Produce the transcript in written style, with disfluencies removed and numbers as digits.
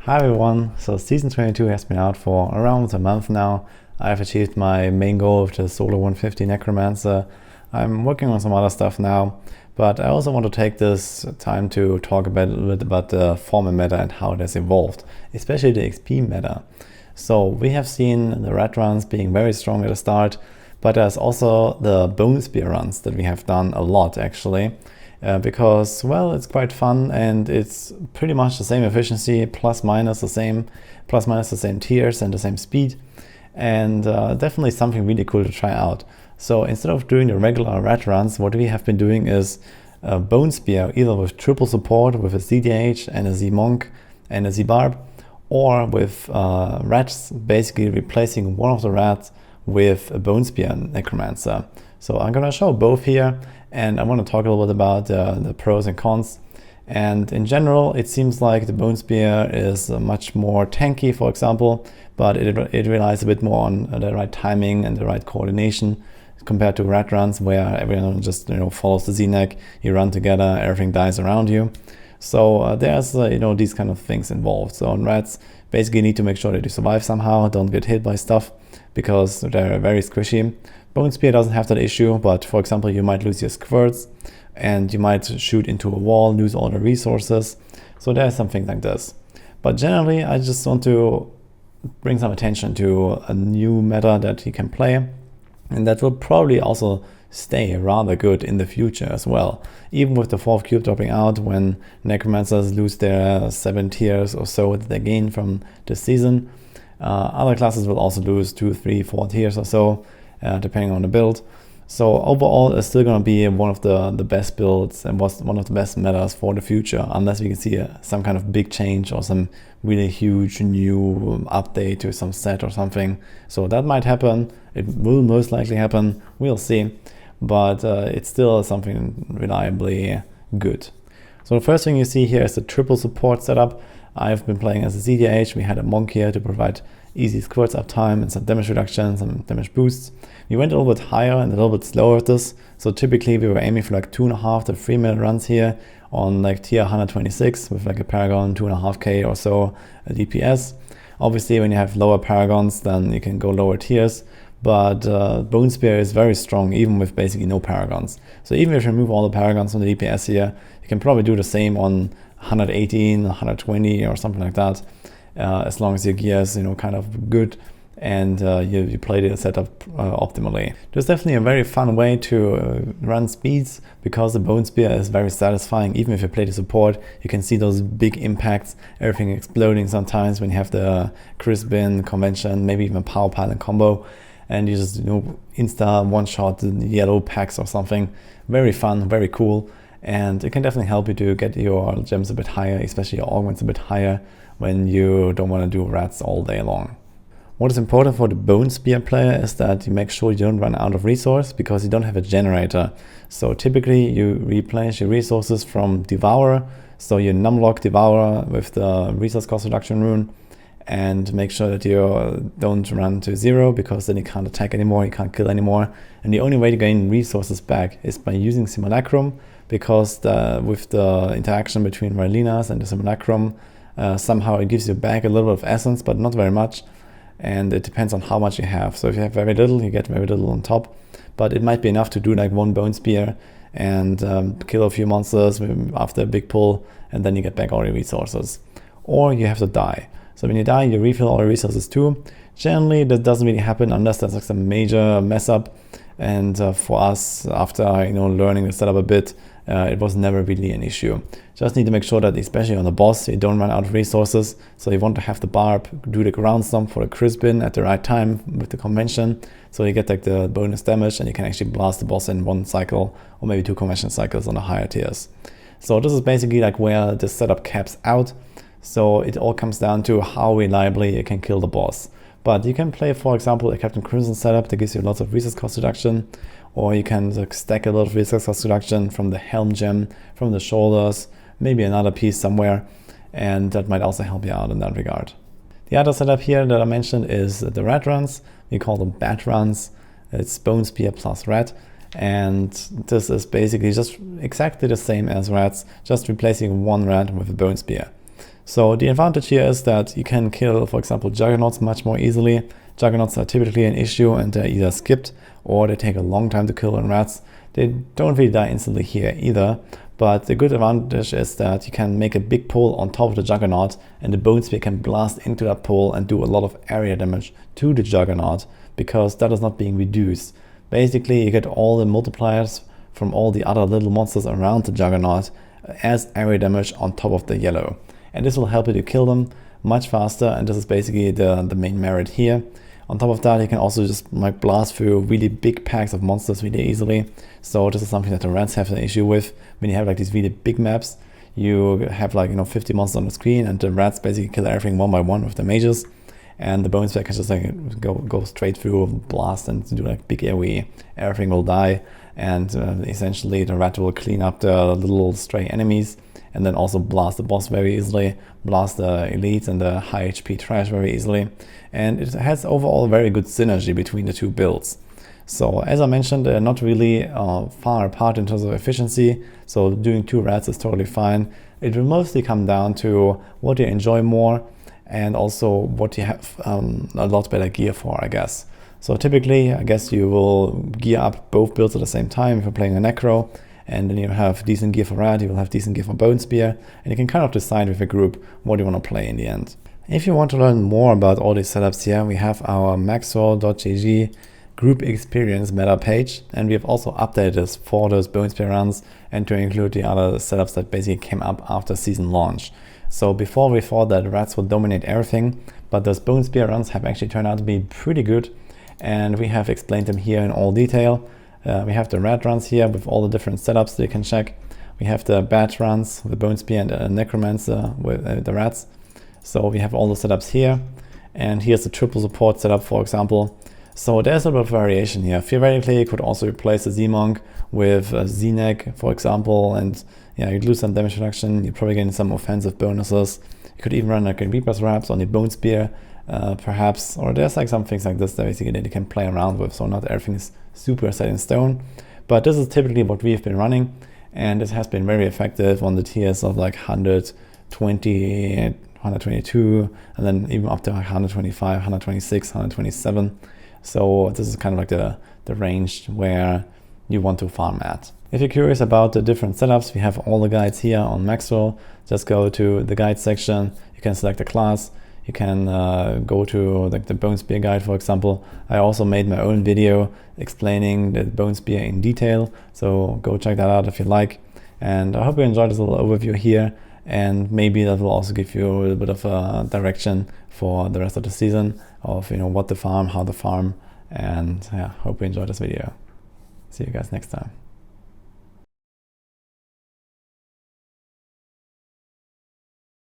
Hi everyone, so season 22 has been out for around a month now. I've achieved my main goal of the solo 150 Necromancer. I'm working on some other stuff now, but I also want to take this time to talk a little bit about the former meta and how it has evolved, especially the XP meta. So we have seen the red runs being very strong at the start, but there's also the bone spear runs that we have done a lot actually. Because, well, it's quite fun and it's pretty much the same efficiency, plus minus the same tiers and the same speed, and definitely something really cool to try out. So instead of doing the regular rat runs, what we have been doing is a bone spear, either with triple support with a ZDH and a Z Monk and a Z Barb, or with rats basically replacing one of the rats with a bone spear Necromancer. So I'm gonna show both here, and I want to talk a little bit about the pros and cons. And in general, it seems like the bone spear is much more tanky, for example, but it relies a bit more on the right timing and the right coordination compared to rat runs, where everyone just follows the Z-neck, you run together, everything dies around you. So there's these kind of things involved. So on rats, basically you need to make sure that you survive somehow, don't get hit by stuff, because they're very squishy. Bone spear doesn't have that issue, but for example, you might lose your squirts and you might shoot into a wall, lose all the resources. So there's something like this. But generally, I just want to bring some attention to a new meta that you can play, and that will probably also stay rather good in the future as well. Even with the 4th cube dropping out, when Necromancers lose their 7 tiers or so that they gain from this season, other classes will also lose 2, 3, 4 tiers or so, depending on the build. So overall, it's still going to be one of the best builds and was one of the best metas for the future, unless we can see some kind of big change or some really huge new update to some set or something. So that might happen. It will most likely happen. We'll see. But it's still something reliably good. So the first thing you see here is the triple support setup. I've been playing as a ZDH. We had a Monk here to provide easy squirts uptime and some damage reduction, some damage boosts. We went a little bit higher and a little bit slower with this. So typically we were aiming for like 2.5 to 3 minute runs here on like tier 126 with like a Paragon 2.5k or so DPS. Obviously when you have lower Paragons, then you can go lower tiers. But Bone Spear is very strong even with basically no Paragons. So even if you remove all the Paragons from the DPS here, you can probably do the same on 118, 120 or something like that, as long as your gear is kind of good and you play the setup optimally. There's definitely a very fun way to run speeds, because the Bone Spear is very satisfying. Even if you play the support, you can see those big impacts, everything exploding sometimes when you have the Crispin convention, maybe even Power Pylon combo, and you just insta one-shot yellow packs or something. Very fun, very cool, and it can definitely help you to get your gems a bit higher, especially your augments a bit higher when you don't want to do rats all day long. What is important for the Bone Spear player is that you make sure you don't run out of resource, because you don't have a generator. So typically you replenish your resources from Devourer, so you numlock Devourer with the resource cost reduction rune, and make sure that you don't run to 0, because then you can't attack anymore, you can't kill anymore. And the only way to gain resources back is by using Simulacrum, because with the interaction between Rylinas and the Simulacrum, somehow it gives you back a little bit of essence, but not very much. And it depends on how much you have. So if you have very little, you get very little on top. But it might be enough to do like 1 Bone Spear and kill a few monsters after a big pull, and then you get back all your resources. Or you have to die. So when you die, you refill all your resources too. Generally, that doesn't really happen unless there's like some major mess up. And for us, after learning the setup a bit, it was never really an issue. Just need to make sure that, especially on the boss, you don't run out of resources. So you want to have the Barb do the ground stomp for the Crispin at the right time with the convention, so you get like the bonus damage and you can actually blast the boss in 1 cycle or maybe 2 convention cycles on the higher tiers. So this is basically like where the setup caps out. So it all comes down to how reliably you can kill the boss. But you can play, for example, a Captain Crimson setup that gives you lots of resource cost reduction, or you can stack a lot of resource cost reduction from the helm gem, from the shoulders, maybe another piece somewhere, and that might also help you out in that regard. The other setup here that I mentioned is the rat runs. We call them bat runs. It's Bone Spear plus rat, and this is basically just exactly the same as rats, just replacing 1 rat with a Bone Spear. So the advantage here is that you can kill, for example, juggernauts much more easily. Juggernauts are typically an issue and they're either skipped or they take a long time to kill, and rats, they don't really die instantly here either. But the good advantage is that you can make a big pole on top of the juggernaut, and the bone spear can blast into that pole and do a lot of area damage to the juggernaut, because that is not being reduced. Basically, you get all the multipliers from all the other little monsters around the juggernaut as area damage on top of the yellow. And this will help you to kill them much faster, and this is basically the main merit here. On top of that, you can also just blast through really big packs of monsters really easily. So this is something that the rats have an issue with. When you have like these really big maps, you have like 50 monsters on the screen, and the rats basically kill everything one by one with the mages. And the bone spear can just like go straight through, blast, and do like big AoE. Everything will die, and essentially the rat will clean up the little stray enemies, and then also blast the boss very easily, blast the elites and the high HP trash very easily. And it has overall a very good synergy between the two builds. So as I mentioned, they're not really far apart in terms of efficiency, so doing 2 rats is totally fine. It will mostly come down to what you enjoy more, and also what you have a lot better gear for, I guess. So typically, I guess you will gear up both builds at the same time if you're playing a Necro, and then you have decent gear for Rat, you will have decent gear for Bone Spear, and you can kind of decide with a group what you want to play in the end. If you want to learn more about all these setups here, we have our maxroll.gg group experience meta page, and we have also updated this for those Bone Spear runs and to include the other setups that basically came up after season launch. So before we thought that rats would dominate everything, but those Bone Spear runs have actually turned out to be pretty good, and we have explained them here in all detail. We have the rat runs here with all the different setups that you can check. We have the bat runs, the Bone Spear and the Necromancer with the rats. So we have all the setups here, and here's the triple support setup, for example. So there's a bit of variation here. Theoretically, you could also replace the Z-Monk with a Z-Neck, for example, and yeah, you'd lose some damage reduction, you'd probably gain some offensive bonuses. You could even run like a Reaper's Wraps on the Bone Spear, perhaps, or there's like some things like this that basically that you can play around with, so not everything is super set in stone. But this is typically what we've been running, and it has been very effective on the tiers of like 120, 122, and then even up to 125, 126, 127. So this is kind of like the range where you want to farm at. If you're curious about the different setups, we have all the guides here on Maxroll. Just go to the guide section, you can select a class, you can go to like the Bone Spear guide, for example. I also made my own video explaining the Bone Spear in detail, so go check that out if you like. And I hope you enjoyed this little overview here, and maybe that will also give you a little bit of a direction for the rest of the season of what to farm, how to farm, and yeah, hope you enjoyed this video. See you guys next time.